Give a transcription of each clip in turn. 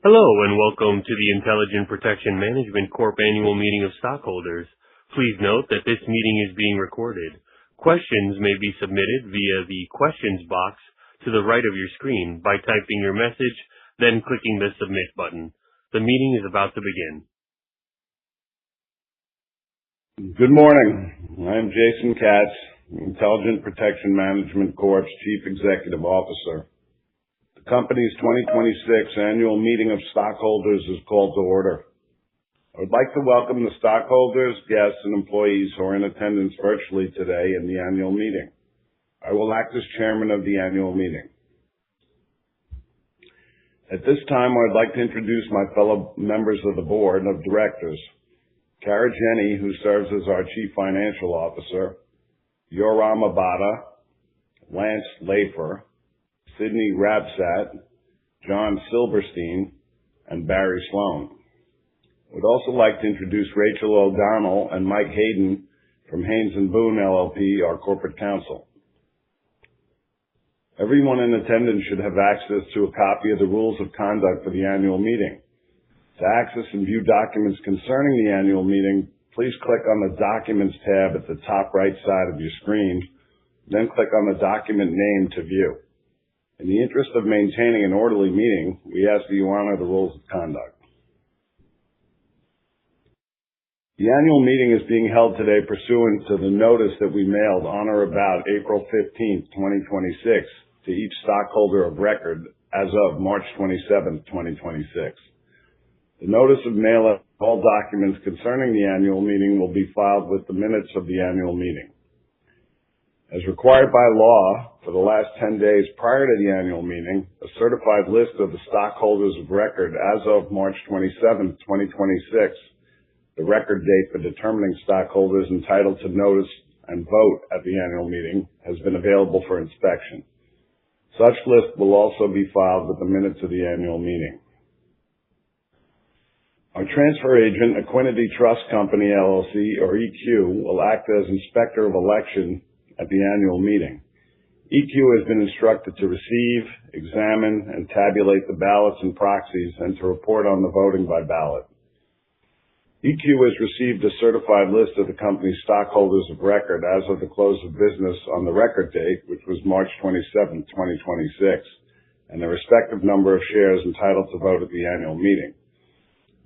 Hello, and welcome to the Intelligent Protection Management Corp. Annual Meeting of Stockholders. Please note that this meeting is being recorded. Questions may be submitted via the questions box to the right of your screen by typing your message, then clicking the Submit button. The meeting is about to begin. Good morning. I'm Jason Katz, Intelligent Protection Management Corp.'s Chief Executive Officer. The company's 2026 Annual Meeting of Stockholders is called to order. I would like to welcome the stockholders, guests, and employees who are in attendance virtually today in the annual meeting. I will act as chairman of the annual meeting. At this time, I would like to introduce my fellow members of the board of directors. Kara Jenny, who serves as our Chief Financial Officer, Yoram Abada, Lance Lafer, Sidney Rabsat, John Silverstein, and Barry Sloan. I would also like to introduce Rachel O'Donnell and Mike Hayden from Haynes & Boone LLP, our corporate counsel. Everyone in attendance should have access to a copy of the rules of conduct for the annual meeting. To access and view documents concerning the annual meeting, please click on the Documents tab at the top right side of your screen, then click on the document name to view. In the interest of maintaining an orderly meeting, we ask that you honor the rules of conduct. The annual meeting is being held today pursuant to the notice that we mailed on or about April 15, 2026 to each stockholder of record as of March 27, 2026. The notice of mail of all documents concerning the annual meeting will be filed with the minutes of the annual meeting. As required by law, for the last 10 days prior to the annual meeting, a certified list of the stockholders of record as of March 27, 2026, the record date for determining stockholders entitled to notice and vote at the annual meeting, has been available for inspection. Such list will also be filed with the minutes of the annual meeting. Our transfer agent, Equinity Trust Company, LLC, or EQ, will act as Inspector of Election at the annual meeting. EQ has been instructed to receive, examine, and tabulate the ballots and proxies and to report on the voting by ballot. EQ has received a certified list of the company's stockholders of record as of the close of business on the record date, which was March 27, 2026, and the respective number of shares entitled to vote at the annual meeting.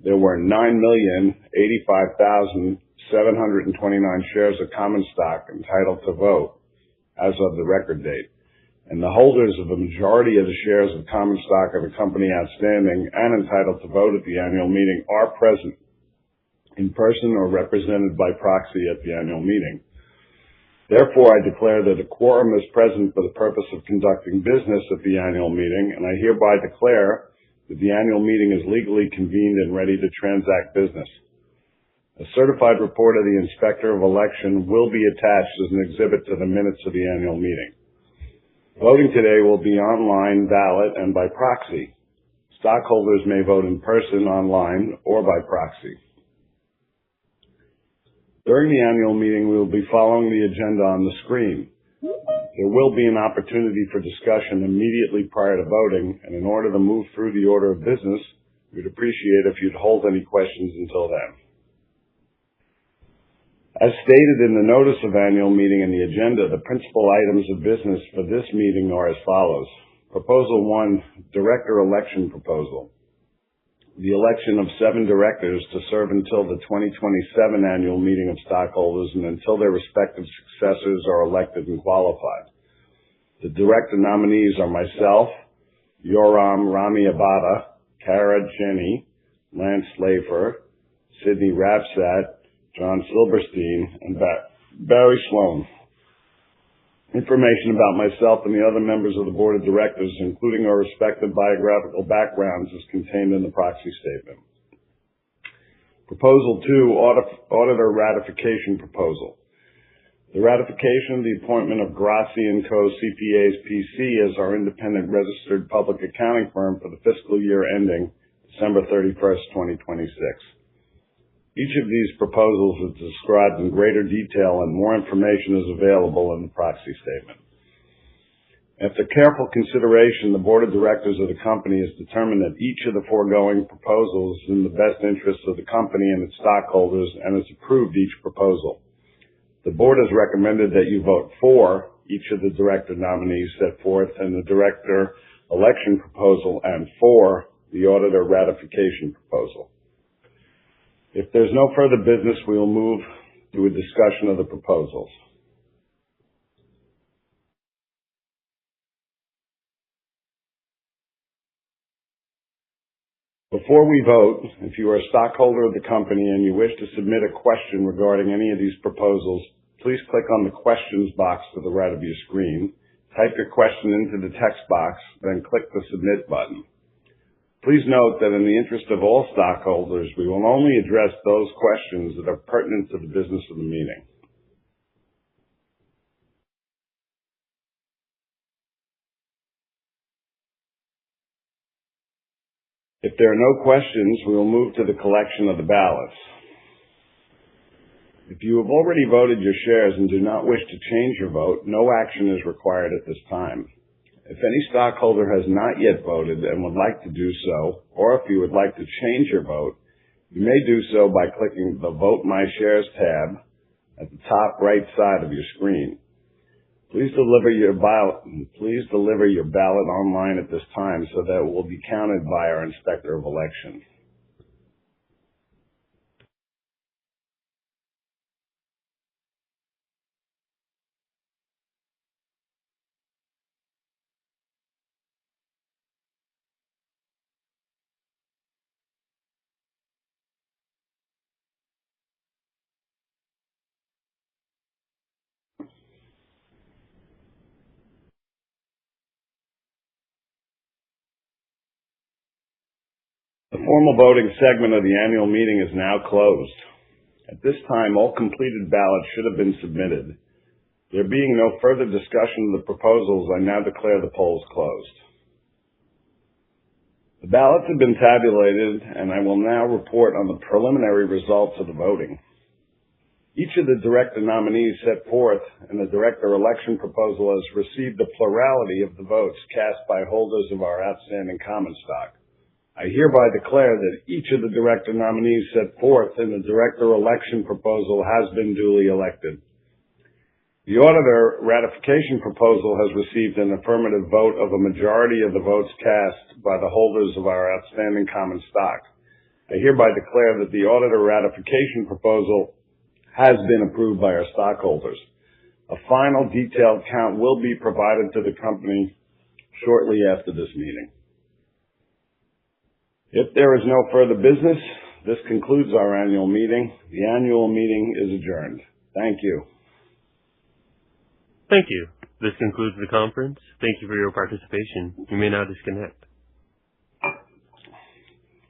There were 9,085,729 shares of common stock entitled to vote as of the record date, and the holders of the majority of the shares of common stock of the company outstanding and entitled to vote at the annual meeting are present in person or represented by proxy at the annual meeting. Therefore, I declare that a quorum is present for the purpose of conducting business at the annual meeting, and I hereby declare that the annual meeting is legally convened and ready to transact business. A certified report of the Inspector of Election will be attached as an exhibit to the minutes of the annual meeting. Voting today will be online, ballot, and by proxy. Stockholders may vote in person, online, or by proxy. During the annual meeting, we will be following the agenda on the screen. There will be an opportunity for discussion immediately prior to voting, and in order to move through the order of business, we'd appreciate if you'd hold any questions until then. As stated in the notice of annual meeting and the agenda, the principal items of business for this meeting are as follows. Proposal 1, Director Election Proposal. The election of 7 directors to serve until the 2027 Annual Meeting of Stockholders and until their respective successors are elected and qualified. The director nominees are myself, Yoram Rami Abada, Kara Jenny, Lance Lafer, Sidney Rabsat, John Silverstein, and Barry Sloan. Information about myself and the other members of the board of directors, including our respective biographical backgrounds, is contained in the proxy statement. Proposal 2, Auditor Ratification Proposal. The ratification of the appointment of Grassi & Co. CPAs P.C. as our independent registered public accounting firm for the fiscal year ending December 31st, 2026. Each of these proposals is described in greater detail and more information is available in the proxy statement. After careful consideration, the board of directors of the company has determined that each of the foregoing proposals is in the best interest of the company and its stockholders and has approved each proposal. The board has recommended that you vote for each of the director nominees set forth in the director election proposal and for the auditor ratification proposal. If there's no further business, we will move to a discussion of the proposals. Before we vote, if you are a stockholder of the company and you wish to submit a question regarding any of these proposals, please click on the questions box to the right of your screen, type your question into the text box, then click the submit button. Please note that in the interest of all stockholders, we will only address those questions that are pertinent to the business of the meeting. If there are no questions, we will move to the collection of the ballots. If you have already voted your shares and do not wish to change your vote, no action is required at this time. If any stockholder has not yet voted and would like to do so, or if you would like to change your vote, you may do so by clicking the Vote My Shares tab at the top right side of your screen. Please deliver your ballot online at this time so that it will be counted by our Inspector of Election. The formal voting segment of the annual meeting is now closed. At this time, all completed ballots should have been submitted. There being no further discussion of the proposals, I now declare the polls closed. The ballots have been tabulated, and I will now report on the preliminary results of the voting. Each of the director nominees set forth in the director election proposal has received a plurality of the votes cast by holders of our outstanding common stock. I hereby declare that each of the director nominees set forth in the director election proposal has been duly elected. The auditor ratification proposal has received an affirmative vote of a majority of the votes cast by the holders of our outstanding common stock. I hereby declare that the auditor ratification proposal has been approved by our stockholders. A final detailed count will be provided to the company shortly after this meeting. If there is no further business, this concludes our annual meeting. The annual meeting is adjourned. Thank you. Thank you. This concludes the conference. Thank you for your participation. You may now disconnect.